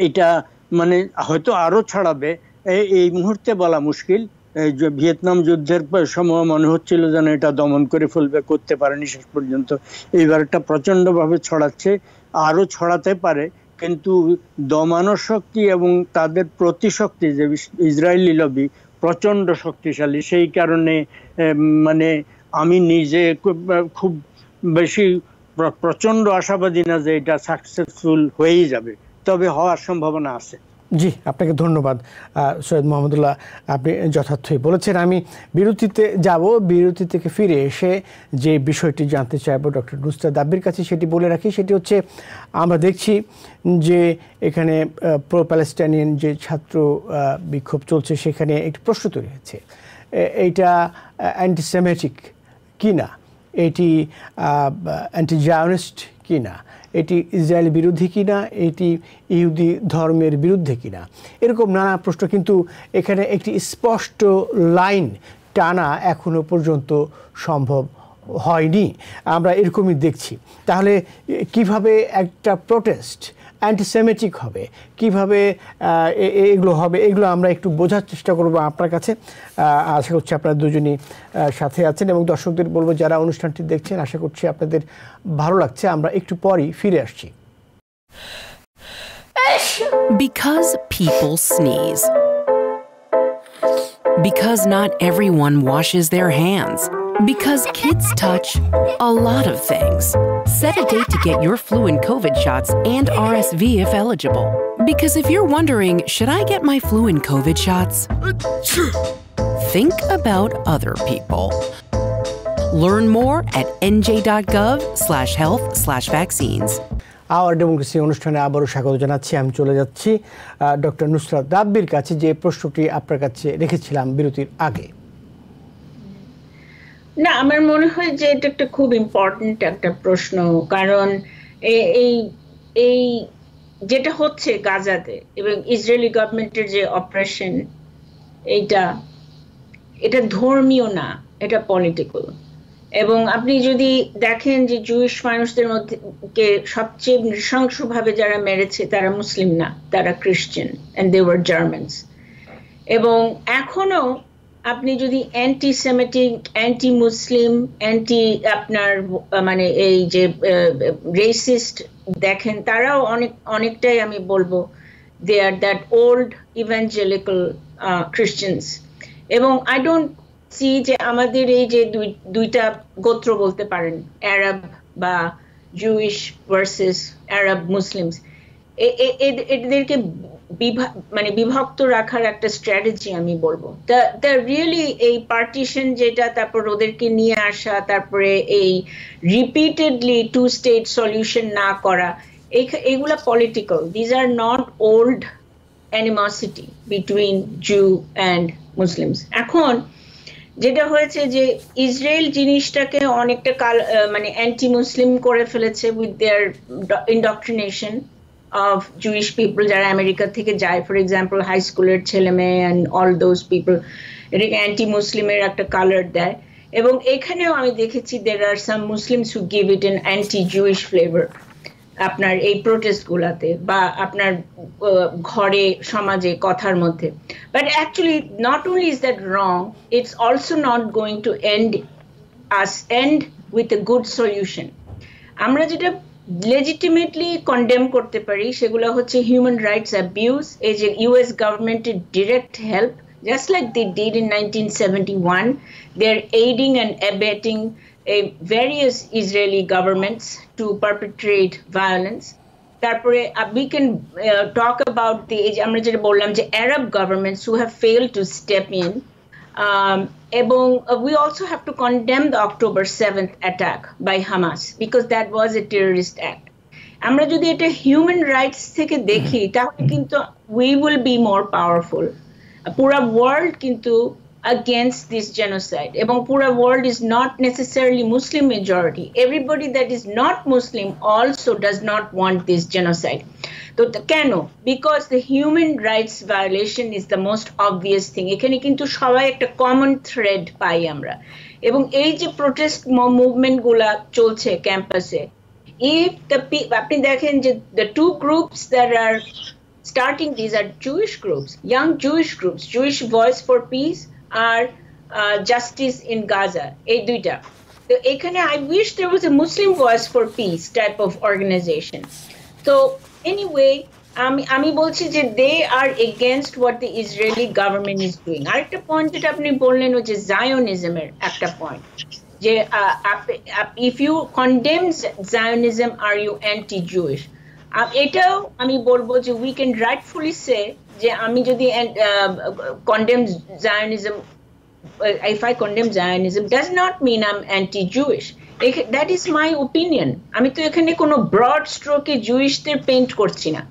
এটা মানে হয়তো আরো ছড়াবে, এই মুহূর্তে বলা মুশকিল। ভিয়েতনাম যুদ্ধের সময় মনে হচ্ছিল যেন এটা দমন করে ফেলবে, করতে পারেনি শেষ পর্যন্ত। এইবার এটা প্রচন্ডভাবে ছড়াচ্ছে, আরো ছড়াতে পারে। কিন্তু দমানোর শক্তি এবং তাদের প্রতিশক্তি, যে ইসরায়েলি লবি প্রচন্ড শক্তিশালী, সেই কারণে মানে আমি নিজে খুব বেশি প্রচন্ড আশাবাদী না যে এটা সাকসেসফুল হয়েই যাবে, তবে হওয়ার সম্ভাবনা আছে। জি, আপনাকে ধন্যবাদ সৈয়দ মোহাম্মদুল্লাহ, আপনি যথার্থই বলেছেন। আমি বিরতিতে যাব, বিরতি থেকে ফিরে এসে যে বিষয়টি জানতে চাইবো ডক্টর নুসরাত আব্বির কাছে, সেটি বলে রাখি। সেটি হচ্ছে, আমরা দেখছি যে এখানে প্রো প্যালেস্টাইনিয়ান যে ছাত্র বিক্ষোভ চলছে, সেখানে একটি প্রশ্ন তৈরি হয়েছে, এইটা অ্যান্টিসেমেটিক কিনা, এটি অ্যান্টি জায়নিস্ট কিনা, এটি ইসরায়েল বিরোধী কিনা, এটি ইহুদি ধর্মের বিরুদ্ধে কিনা, এরকম নানা প্রশ্ন। কিন্তু এখানে একটি স্পষ্ট লাইন টানা এখনো পর্যন্ত সম্ভব হয়নি, আমরা এরকমই দেখছি। তাহলে কিভাবে একটা প্রোটেস্ট অ্যান্টিসেমেটিক হবে, কিভাবে এগুলো হবে, এগুলো আমরা একটু বোঝার চেষ্টা করব আপনার কাছে। আশা করছি আপনারা দুজনই সাথে আছেন, এবং দর্শকদের বলবো যারা অনুষ্ঠানটি দেখছেন, আশা করছি আপনাদের ভালো লাগছে। আমরা একটু পরই ফিরে আসছি। Because people sneeze. Because not everyone washes their hands. Because kids touch a lot of things. Set a date to get your flu and COVID shots and RSV if eligible. Because if you're wondering, should I get my flu and COVID shots? Think about other people. Learn more at nj.gov/health/vaccines. Hour democracy অনুষ্ঠানে আবারও স্বাগত জানাচ্ছি। আমি চলে যাচ্ছি doctor Nusrat আব্বির কাছে, যে প্রশ্নটি আপনার কাছে রেখেছিলাম বিরতির আগে। না, আমার মনে হয় যে এটা একটা খুব ইম্পর্টেন্ট একটা প্রশ্ন, কারণ এই যেটা হচ্ছে গাজাতে এবং ইসরায়েলি গভর্নমেন্টের যে অপারেশন, এটা ধর্মীয় না, এটা পলিটিক্যাল। এবং আপনি যদি দেখেন যে জুইশ মানুষদের মধ্যে সবচেয়ে নৃশংসভাবে যারা মেরেছে তারা মুসলিম না, তারা খ্রিস্টান, এন্ড দে ওয়ার জার্মানস। এবং এখনো আপনি যদি অ্যান্টিসেমেটিক, অ্যান্টি মুসলিম, আপনার মানে এই যে রেসিস্ট দেখেন, তারাও অনেকটাই আমি বলবো দে আর দ্যাট ওল্ড ইভাঞ্জেলিক্যাল খ্রিস্টানস। এবং আই ডোন্ট সি যে আমাদের এই যে দুইটা গোত্র বলতে পারেন, আরব বা জুইশ ভার্সেস আরব মুসলিমস, এদেরকে মানে বিভক্ত রাখার একটা স্ট্র্যাটেজি আমি বলবো। তা রিয়েলি এই পার্টিশন যেটা, তারপর ওদেরকে নিয়ে আসা, তারপরে এই রিপিটেডলি 2 স্টেট সলিউশন না করা, এইগুলা political. These are not old animosity between Jew and Muslims. এখন যেটা হয়েছে যে ইসরায়েল জিনিসটাকে অনেকটা মানে অ্যান্টি মুসলিম করে ফেলেছে with their indoctrination of Jewish people যারা আমেরিকা থেকে যায়, ফর এক্সাম্পল হাই স্কুলের ছেলে মেয়ে অ্যান্ড অল দোজ পিপল, এটাকে অ্যান্টি মুসলিমের একটা কালার দেয়। এবং এখানেও আমি দেখেছি there are some Muslims who give it an anti Jewish flavour আপনার এই প্রোটেস্ট গুলাতে বা আপনার ঘরে সমাজে কথার মধ্যে। But actually not only is that wrong, it's also not going to end with a good solution. আমরা যেটা লেজিটিমেটলি কন্ডেম করতে পারি সেগুলো হচ্ছে হিউম্যান রাইটস অ্যাবিউজ, এই যে ইউএস গভর্নমেন্টের direct help, just like they did in 1971, they're aiding and abetting various Israeli governments to perpetrate violence. Tarpore we can talk about the amra jeta bollam je Arab governments who have failed to step in, ebong we also have to condemn the October 7th attack by Hamas because that was a terrorist act. Amra jodi eta human rights theke dekhi tahole kintu we will be more powerful. Pura world kintu against this genocide, এবং pura world is not necessarily Muslim majority. Everybody that is not Muslim also does not want this genocide. So keno? Because the human rights violation is the most obvious thing. এখানে কিন্তু সবাই একটা common thread পাই আমরা। এবং এই যে protest movement গুলা চলছে ক্যাম্পাসে, if the আপনি দেখেন যে the two groups that are starting these are Jewish groups, young Jewish groups, Jewish Voice for Peace R Justice in Gaza, এই দুইটা। তো এখানে I wish there was a Muslim Voice for Peace type of organization. So anyway, আমি বলছি যে they are against what the Israeli government is doing. আরেকটা point যেটা আপনি বললেন ওই যে Zionism-এর একটা পয়েন্ট, যে if you condemn Zionism are you anti-Jewish? এটাও আমি বলবো যে we can rightfully say যে আমি যদি condemn Zionism, if I condemn Zionism does not mean I'm anti-Jewish. That is my opinion. আমি তো এখানে কোনো broad stroke এ Jewishদের paint করছি না.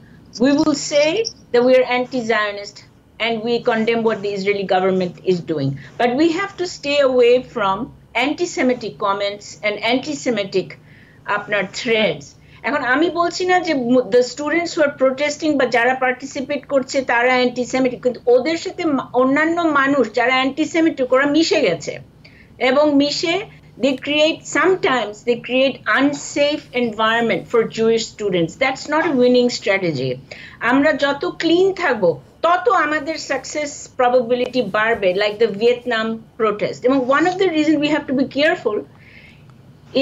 We will say that we are anti-Zionist and we condemn what the Israeli government is doing. But we have to stay away from anti-Semitic comments and anti-Semitic আপনার threads. এখন আমি বলছি না যে the students who are protesting বা যারা participate করছে তারা anti-Semitic, কিন্তু ওদের সাথে অন্যান্য মানুষ যারা anti-Semitic ওরা মিশে গেছে এবং মিশে sometimes they create unsafe environment for Jewish students. That's not a winning strategy. আমরা যত clean থাকবো তত আমাদের success probability বাড়বে, like the Vietnam protest. এবং one of the reasons we have to be careful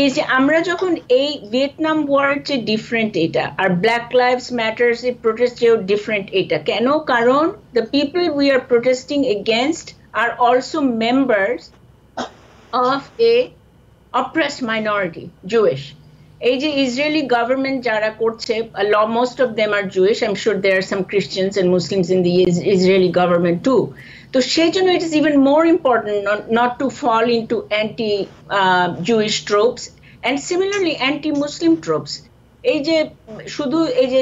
is যে আমরা যখন এই ভিয়েতনাম ওয়ার যে ডিফারেন্ট এটা আর ব্ল্যাক লাইভস ম্যাটার্স এর প্রোটেস্ট যেও ডিফারেন্ট এটা কেন, কারণ the people we are protesting against are also members of a oppressed minority Jewish. এই যে ইসরায়েলি গভর্নমেন্ট যারা করছে, most of them are Jewish, I am sure there are some Christians and Muslims in the Israeli government too. তো সেই জন্য it is even more important not to fall into anti Jewish tropes and similarly anti Muslim tropes. এই যে শুধু এই যে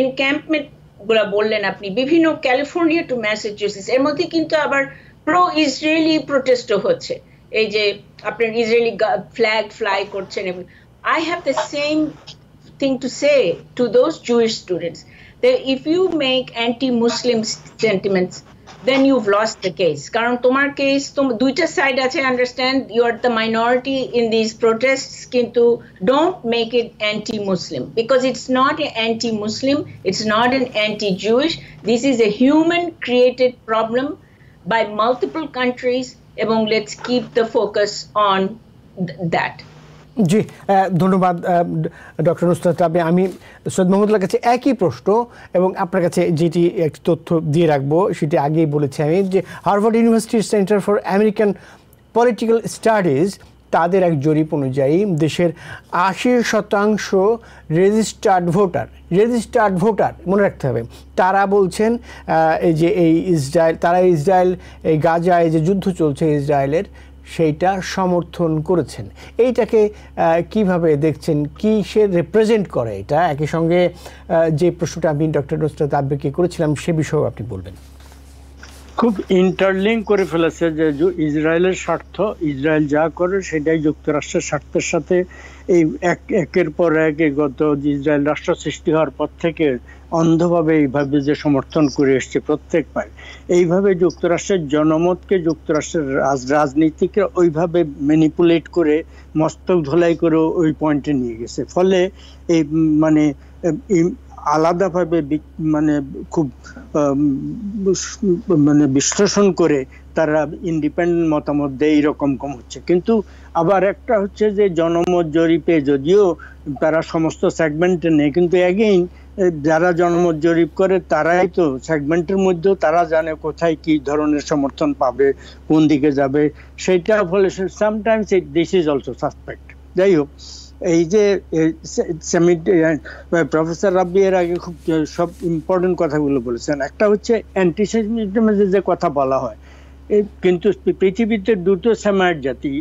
এনক্যাম্পমেন্ট গুলা বললেন আপনি, বিভিন্ন ক্যালিফোর্নিয়া টু ম্যাসাচুসেটস, এর মধ্যে কিন্তু আবার প্রো ইসরায়েলি প্রোটেস্টও হচ্ছে, এই যে আপনার ইসরায়েলি ফ্ল্যাগ ফ্লাই করছেন। I have the same thing to say to those Jewish students, that if you make anti-Muslim sentiments, then you've lost the case. Karon tomar case duita side ache, understand you are the minority in these protests, kintu don't make it anti-Muslim, because it's not an anti-Muslim, it's not an anti-Jewish. This is a human created problem by multiple countries, এবং let's keep the focus on that. জি ধন্যবাদ doctor Nusrat. আমি সৈয়দ মাহমুদুল্লাহর কাছে একই প্রশ্ন এবং আপনার কাছে যেটি একটি তথ্য দিয়ে রাখবো, সেটি আগেই বলেছি আমি, যে হার্ভার্ড ইউনিভার্সিটির centre for American political studies তাদের এক জরিপ অনুযায়ী দেশের ৮০% রেজিস্টার্ড ভোটার মনে রাখতে হবে, তারা বলছেন এই যে এই ইসরায়েল এই গাজায় যে যুদ্ধ চলছে ইসরায়েলের, সেইটা সমর্থন করেছেন। এইটাকে কিভাবে দেখছেন, কি সে রিপ্রেজেন্ট করে এটা? একই সঙ্গে যে প্রশ্নটা আমি ডক্টর নুসরাত আব্বেকে করেছিলাম সে বিষয়েও আপনি বলবেন। খুব ইন্টারলিঙ্ক করে ফেলেছে যে ইসরায়েলের স্বার্থ, ইসরায়েল যা করে সেটাই যুক্তরাষ্ট্রের স্বার্থের সাথে এই একের পর এক গত ইসরায়েল রাষ্ট্র সৃষ্টি হওয়ার পর থেকে অন্ধভাবে এইভাবে যে সমর্থন করে এসছে প্রত্যেক পায়, এইভাবে যুক্তরাষ্ট্রের জনমতকে যুক্তরাষ্ট্রের রাজনীতিকে ওইভাবে ম্যানিপুলেট করে মস্তক ধোলাই করে ওই পয়েন্টে নিয়ে গেছে। ফলে এই মানে আলাদাভাবে মানে খুব মানে বিশ্লেষণ করে তারা ইন্ডিপেন্ডেন্ট মতামত দেয়, এইরকম কম হচ্ছে। কিন্তু আবার একটা হচ্ছে যে জনমত জরিপে যদিও তারা সমস্ত সেগমেন্টে নেই, কিন্তু এগেইন যারা জনমত জরিপ করে তারাই তো সেগমেন্টের মধ্যেও তারা জানে কোথায় কি ধরনের সমর্থন পাবে, কোন দিকে যাবে সেটা। ফলে sometimes this is also suspect. যাই হোক, এই যে প্রফেসর রাব্বি এর আগে খুব সব ইম্পর্টেন্ট কথাগুলো বলেছেন। একটা হচ্ছে অ্যান্টিসেমিটিজমের যে কথা বলা হয়, কিন্তু পৃথিবীতে দুটো সেমাইট জাতি,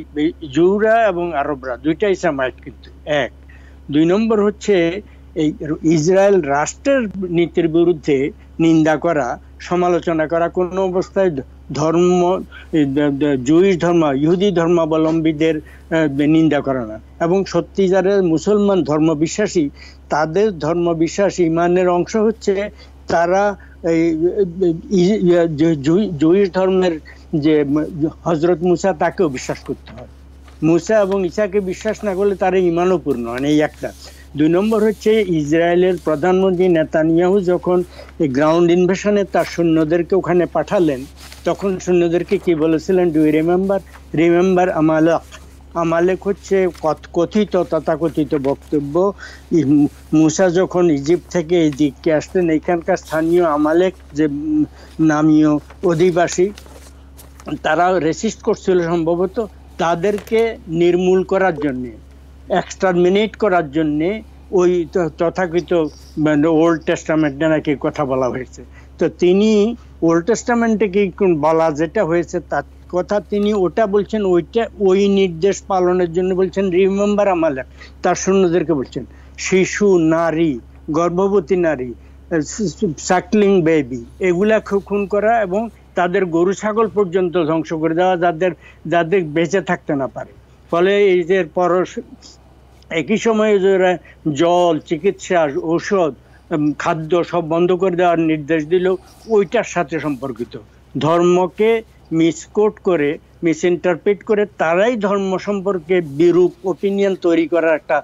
জুরা এবং আরবরা, দুইটাই সেমাইট কিন্তু এক। 2 নম্বর হচ্ছে এই ইসরায়েল রাষ্ট্রের নীতির বিরুদ্ধে নিন্দা করা, সমালোচনা করা, কোনো অবস্থায় ধর্ম জুইশ ধর্ম ইহুদি ধর্মাবলম্বীদের নিন্দা করে না। এবং সত্যিকারের মুসলমান ধর্মবিশ্বাসী, তাদের ধর্মবিশ্বাস ইমানের অংশ হচ্ছে তারা জুইশ ধর্মের যে হজরত মুসা তাকেও বিশ্বাস করতে হয়। মুসা এবং ঈসাকে বিশ্বাস না করলে তার ইমানও পূর্ণ হয় না, এই একটা। 2 নম্বর হচ্ছে ইসরায়েলের প্রধানমন্ত্রী নেতানিয়াহু যখন এই গ্রাউন্ড ইনভেশনে তার সৈন্যদেরকে ওখানে পাঠালেন, তখন সৈন্যদেরকে কি বলেছিলেন? Do you remember Amalek? Amalek হচ্ছে কথিত তথাকথিত বক্তব্য। মুসা যখন ইজিপ্ট থেকে এই দিককে আসতেন, এখানকার স্থানীয় আমালেক যে নামীয় অধিবাসী, তারা রেসিস্ট করছিল সম্ভবত, তাদেরকে নির্মূল করার জন্যে, এক্সটারমিনেট করার জন্যে ওই তথাকথিত ওল্ড টেস্টামেন্টে নাকি কথা বলা হয়েছে। তো তিনি ওল্ড টেস্টামেন্টে কি বলা যেটা হয়েছে তার কথা তিনি ওটা বলছেন, ওইটা ওই নির্দেশ পালনের জন্য বলছেন রিমেম্বার আমালেক। তার সৈন্যদেরকে বলছেন শিশু, নারী, গর্ভবতী নারী, সাকলিং বেবি, এগুলা খুন করা এবং তাদের গরু ছাগল পর্যন্ত ধ্বংস করে দেওয়া, যাদের বেঁচে থাকতে না পারে। ফলে এই যে একই সময়ে জল, চিকিৎসা, ঔষধ, খাদ্য সব বন্ধ করে দেওয়ার নির্দেশ দিল, ওইটার সাথে সম্পর্কিত। ধর্মকে মিসকোট করে, মিসইন্টারপ্রেট করে তারাই ধর্ম সম্পর্কে বিরূপ ওপিনিয়ন তৈরি করার একটা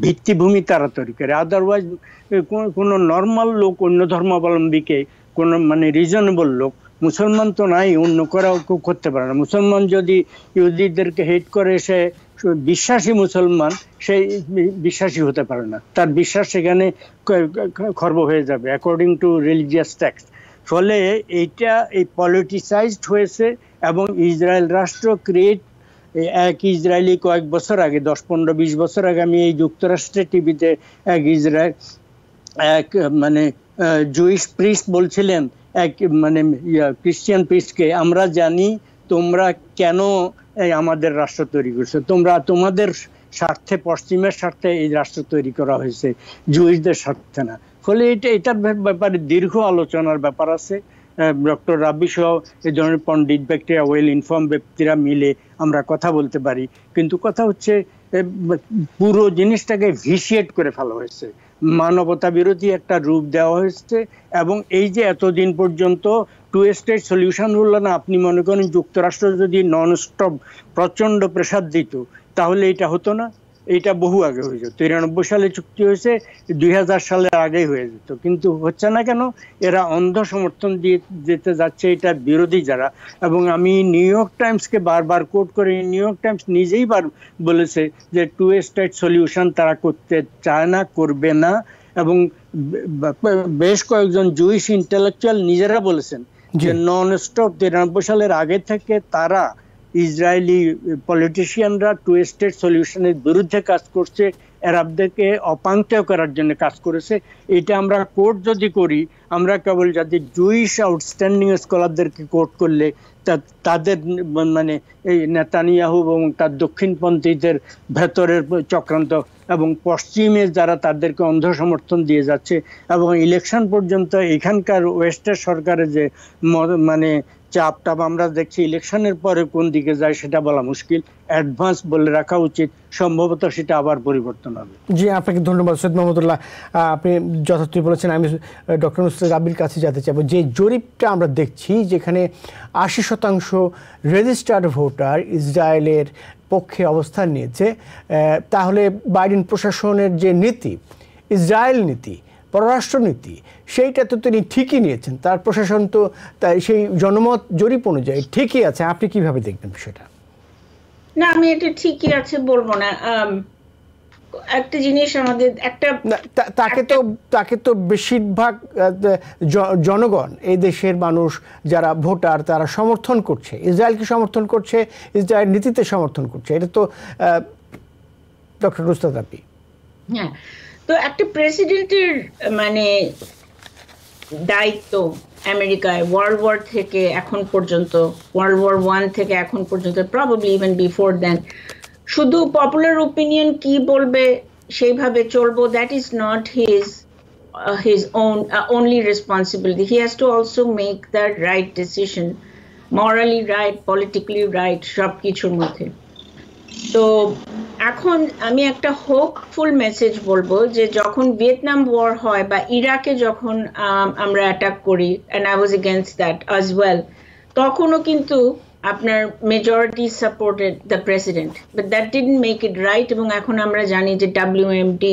ভিত্তিভূমি তারা তৈরি করে। আদারওয়াইজ কোনো নর্মাল লোক অন্য ধর্মাবলম্বীকে, কোনো মানে রিজনেবল লোক, মুসলমান তো নাই, অন্য করাও কেউ করতে পারে না। মুসলমান যদি ইহুদিদেরকে হেট করে, সে বিশ্বাসী মুসলমান, সেই বিশ্বাসী হতে পারে না, তার বিশ্বাস সেখানে খর্ব হয়ে যাবে অ্যাকর্ডিং টু রিলিজিয়াস টেক্সট। ফলে এইটা এই পলিটিসাইজড হয়েছে এবং ইসরায়েল রাষ্ট্র ক্রিয়েট, এক ইসরায়েলি কয়েক বছর আগে, 10, 15, 20 বছর আগে আমি এই যুক্তরাষ্ট্রের টিভিতে এক মানে জুইশ প্রিস্ট বলছিলেন এক মানে খ্রিস্টিয়ান প্রিস্টকে, আমরা জানি তোমরা কেন আমাদের রাষ্ট্র তৈরি করছো, তোমাদের স্বার্থে, পশ্চিমের স্বার্থে এই রাষ্ট্র তৈরি করা হয়েছে, জুইশদের স্বার্থে না। ফলে এটার ব্যাপারে দীর্ঘ আলোচনার ব্যাপার আছে। ডক্টর রাব্বি সহ এই ধরনের পণ্ডিত ব্যক্তিরা, ওয়েল ইনফর্ম ব্যক্তিরা মিলে আমরা কথা বলতে পারি। কিন্তু কথা হচ্ছে পুরো জিনিসটাকে ভিশিয়েট করে ফেলা হয়েছে, মানবতা বিরোধী একটা রূপ দেওয়া হয়েছে। এবং এই যে এতদিন পর্যন্ত 2 স্টেট সলিউশন হলো না, আপনি মনে করেন যুক্তরাষ্ট্র যদি নন স্টপ প্রচন্ড প্রেসার দিত তাহলে এটা হতো না, এটা বহু আগে হয়ে যেত। 93 সালে চুক্তি হয়েছে, 2000 সালের আগেই হয়ে যেত, কিন্তু হচ্ছে না কেন? এরা অন্ধ সমর্থন দিয়ে যেতে যাচ্ছে এটার বিরোধী যারা। এবং আমি নিউ ইয়র্ক টাইমসকে বারবার কোট করি, নিউ ইয়র্ক টাইমস নিজেই বলেছে যে 2 স্টেট সলিউশন তারা করতে চায় না, করবে না। এবং বেশ কয়েকজন জুইশ ইন্টেলেকচুয়াল নিজেরা বলেছেন যে নন স্টপ 93 সালের আগে থেকে তারা, ইসরায়েলি পলিটিশিয়ানরা 2 স্টেট সলিউশনের বিরুদ্ধে কাজ করছে, আরবদেরকে অপাঙ্ক্তেয় করার জন্য কাজ করেছে। এটা আমরা কোর্ট যদি করি, আমরা কেবল যাদের জুইশ আউটস্ট্যান্ডিং স্কলারদেরকে কোট করলে তাদের মানে এই নেতানিয়াহু এবং তার দক্ষিণপন্থীদের ভেতরের চক্রান্ত এবং পশ্চিমে যারা তাদেরকে অন্ধ সমর্থন দিয়ে যাচ্ছে এবং ইলেকশন পর্যন্ত এখানকার ওয়েস্টের সরকারের যে মানে চাপটা আমরা দেখছি ইলেকশনের পরে কোন দিকে যায় সেটা বলা মুশকিল। অ্যাডভান্স বলে রাখা উচিত, সম্ভবত সেটা আবার পরিবর্তন হবে। জি, আপনাকে ধন্যবাদ সৈয়দ মোহাম্মদুল্লাহ, আপনি যথার্থই বলেছেন। আমি ডক্টর নুসরাত রাব্বির কাছে যেতে চাইব। যে জরিপটা আমরা দেখছি যেখানে 80% রেজিস্টার্ড ভোটার ইসরায়েলের পক্ষে অবস্থান নিয়েছে, তাহলে বাইডেন প্রশাসনের যে নীতি, ইসরায়েল নীতি, পররাষ্ট্রনীতি, সেইটা তো তিনি ঠিকই নিয়েছেন। তার প্রশাসন তো তাই সেই জনমত জরিপ অনুযায়ী ঠিকই আছে। আপনি কিভাবে দেখবেন বিষয়টা? না, আমি এটা ঠিকই আছে বলবো না। একটা জিনিস আমাদের একটা তাকে তো বেশিরভাগ জনগণ, এই দেশের মানুষ যারা ভোটার, তারা সমর্থন করছে, ইসরায়েলকে সমর্থন করছে, ইসরায়েল নীতিতে সমর্থন করছে। এটা তো ডক্টর নুসরাত রাব্বি। হ্যাঁ, তো একটা প্রেসিডেন্টের মানে দায়িত্ব আমেরিকায় ওয়ার্ল্ড ওয়ার থেকে এখন পর্যন্ত, ওয়ার্ল্ড ওয়ার 1 থেকে এখন পর্যন্ত, প্রবাবলি ইভেন বিফোর দেন, শুধু পপুলার ওপিনিয়ন কি বলবে সেইভাবে চলবো, that is not his own only responsibility. He has to also make that right decision, morally right, politically right, সব কিছুর মধ্যে। তো এখন আমি একটা হোপফুল মেসেজ বলবো যে যখন ভিয়েতনাম ওয়ার হয় বা ইরাকে যখন আমরা অ্যাটাক করি, and I was against that as well, তখনও কিন্তু আপনার majority supported the president, but that didn't make it right. এবং এখন আমরা জানি যে WMD,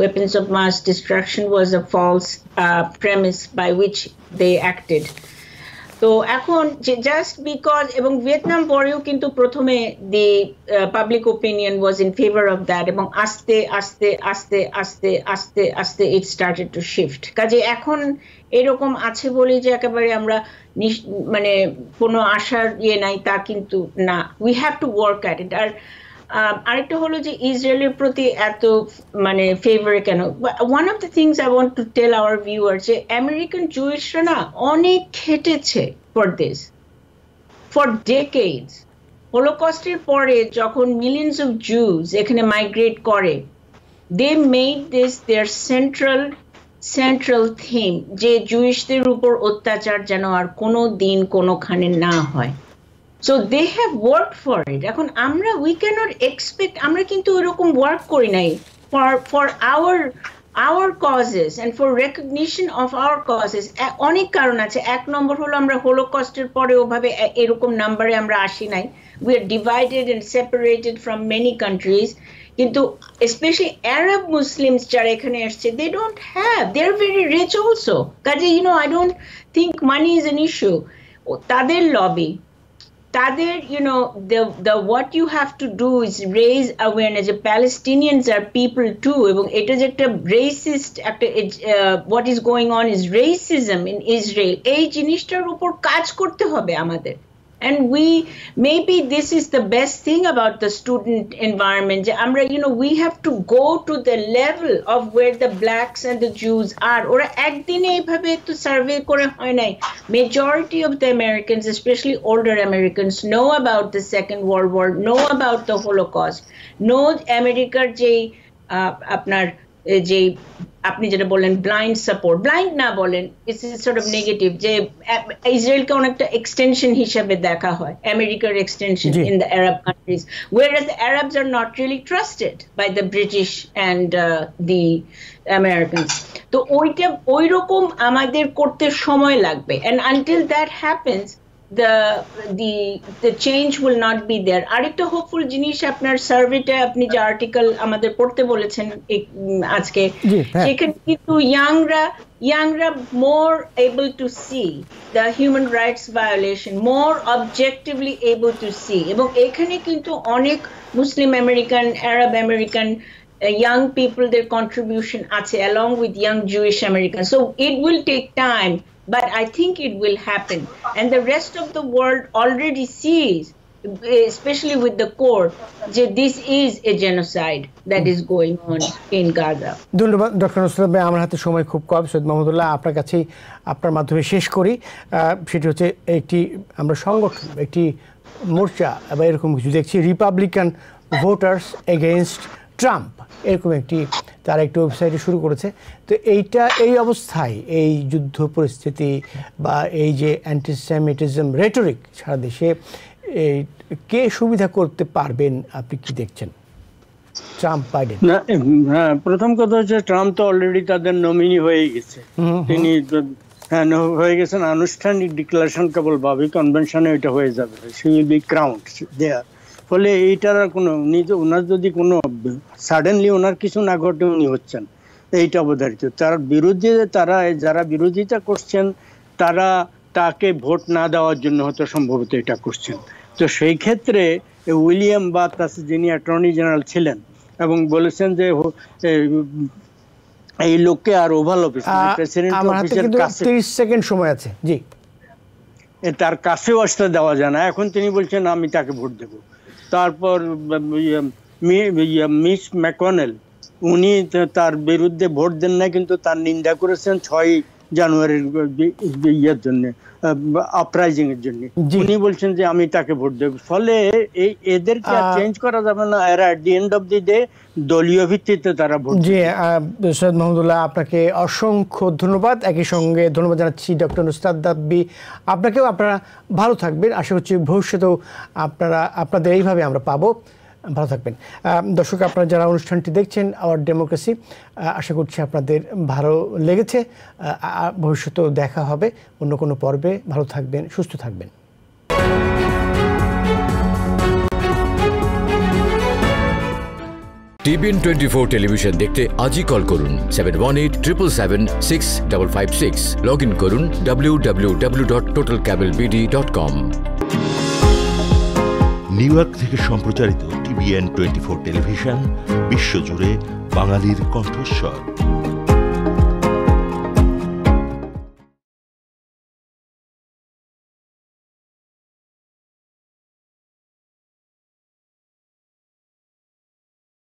weapons of mass destruction, was a false premise by which they acted. তো এখন জাস্ট বিকজ, এবং ভিয়েতনাম পরেও কিন্তু প্রথমে the public opinion was in favour of that, এবং আস্তে আস্তে আস্তে আস্তে আস্তে আস্তে ইট স্টার্টেড টু শিফট। কাজে এখন এরকম আছে বলে যে একেবারে আমরা মানে কোনো আশার নাই তা কিন্তু না, we have to work at it. আর আরেকটা হলো যে ইসরায়েলের প্রতি এত মানে ফেভারে কেন। One of the things I want to tell our viewer যে আমেরিকান জুইশরা না অনেক খেটেছে ফর দিস, ফর ডেকেডস। হোলোকস্টের পরে যখন মিলিয়ন্স অফ জুস এখানে মাইগ্রেট করে, they made this their central theme যে জুইশদের উপর অত্যাচার যেন আর কোনো দিন কোনোখানে না হয়। So they have worked for it. এখন আমরা we cannot expect, আমরা কিন্তু এরকম ওয়ার্ক করি নাই for our causes and for recognition of our causes. অনেক কারণ আছে। এক নম্বর হলো আমরা হোলোকস্টের পরে ওভাবে এরকম নাম্বারে আমরা আসি নাই। We are divided and separated from many countries. কিন্তু especially Arab Muslims যারা এখানে আসছে, they don't have, they're very rich also. কাজে I don't think money is an issue. তাদের লবি, তাদের the what you have to do is raise awareness যে Palestinians are people too, এবং এটা যে একটা racist একটা what is going on is racism in Israel, এই জিনিসটার উপর কাজ করতে হবে আমাদের। And maybe this is the best thing about the student environment, যে আমরা we have to go to the level of where the blacks and the Jews are. ওরা একদিনে এইভাবে একটু সার্ভে করে হয় নাই। Majority of the Americans, especially older Americans, know about the Second World War, know about the Holocaust, know আমেরিকার যে আপনার যে আপনি যেটা বললেন ব্লাইন্ড সাপোর্ট, ব্লাইন্ড না বলেন, ইটস সর্ট অফ নেগেটিভ, যে ইসরায়েলকে অনেকটা এক্সটেনশন হিসেবে দেখা হয়, আমেরিকার extension in the Arab countries, whereas the Arabs are not really trusted by the British and the Americans. তো ওই রকম আমাদের করতে সময় লাগবে, and until that happens the change will not be there. আরেকটা হোপফুল জিনিস, আপনার সার্ভেটা আপনি যে আর্টিকেল আমাদের পড়তে বলেছেন আজকে, সেখানে কিন্তু youngরা more able to see the human rights violation, more objectively able to see, এবং এখানে কিন্তু অনেক Muslim American, Arab American young people, their contribution আছে along with young Jewish Americans. So it will take time, but I think it will happen, and the rest of the world already sees, especially with the court, that this is a genocide that is going on in Gaza. ধন্যবাদ doctor Nusrat ভাই। আমার হাতে সময় খুব কম। সৈয়দ মাহমুদুল্লাহ, আপনার কাছেই আপনার মাধ্যমে শেষ করি। সেটি হচ্ছে একটি আমরা সংগঠন, একটি মোর্চা বা এরকম কিছু দেখছি, রিপাবলিকান ভোটার্স এগেইনস্ট ট্রাম্প, এরকম একটি তারা একটি ওয়েবসাইটে শুরু করেছে। তো এই অবস্থায় এই যুদ্ধ পরিস্থিতি বা এই যে অ্যান্টিসেমিটিজম রেটরিক সারা দেশে, কে সুবিধা করতে পারবেন আপনি কি দেখছেন? Trump, Biden? না, হ্যাঁ, প্রথম কথা হচ্ছে ট্রাম্প তো অলরেডি তাদের নমিনি হয়ে গেছে। তিনি হয়ে গেছেন, আনুষ্ঠানিক ডিক্লারেশন কেবল ভাবে কনভেনশনে এটা হয়ে যাবে, সি উইল বি ক্রাউন্ড দেয়ার। ফলে এইটার কোনো ওনার যদি কোনো সাডেনলি ওনার কিছু না ঘটে উনি হচ্ছেন, এইটা অবধারিত। তার বিরুদ্ধে যারা বিরোধিতা করছেন তারা তাকে ভোট না দেওয়ার জন্য হয়তো সম্ভবত এটা করছেন। তো সেই ক্ষেত্রে উইলিয়াম বার্নস, যিনি অ্যাটর্নি জেনারেল ছিলেন, এবং বলেছেন যে এই লোককে আর ওভাল অফিস, প্রেসিডেন্ট অফিসের কাছে 30 সেকেন্ড সময় আছে, জি, তার কাছেও আসতে দেওয়া যায় না। এখন তিনি বলছেন আমি তাকে ভোট দেব। তারপর মিস ম্যাকনেল, উনি তার বিরুদ্ধে ভোট দেন না, কিন্তু তার নিন্দা করেছেন 6 জানুয়ারির ইয়ের জন্য, আপরাইজিং এর জন্য। উনি বলছেন যে আমি তাকে ভোট দেব। ফলে এদেরকে চেঞ্জ করা যাবে না, এরা at the end of the day দলীয় ভিত্তিতে তারা ভোট। জি, সৈয়দ মাহমুদুল্লাহ, আপনাকে অসংখ্য ধন্যবাদ। একই সঙ্গে ধন্যবাদ জানাচ্ছি ডক্টর নুসরাত দাব্বি, আপনাকেও। আপনারা ভালো থাকবেন, আশা করছি ভবিষ্যতেও আপনাদের এইভাবে আমরা পাবো। ভালো থাকবেন। দর্শক, আপনারা যারা অনুষ্ঠানটি দেখছেন আওয়ার ডেমোক্রেসি, আশা করছি আপনাদের ভালো লেগেছে। ভবিষ্যতেও দেখা হবে অন্য কোনো পর্বে। ভালো থাকবেন, সুস্থ থাকবেন। TBN 24 টেলিভিশন দেখতে আজই কল করুন 7187776556। লগ ইন করুন www.totalcablebd.com। নিউ ইয়র্ক থেকে সম্প্রচারিত TBN 24 টেলিভিশন বিশ্বজুড়ে বাঙালির কণ্ঠস্বর।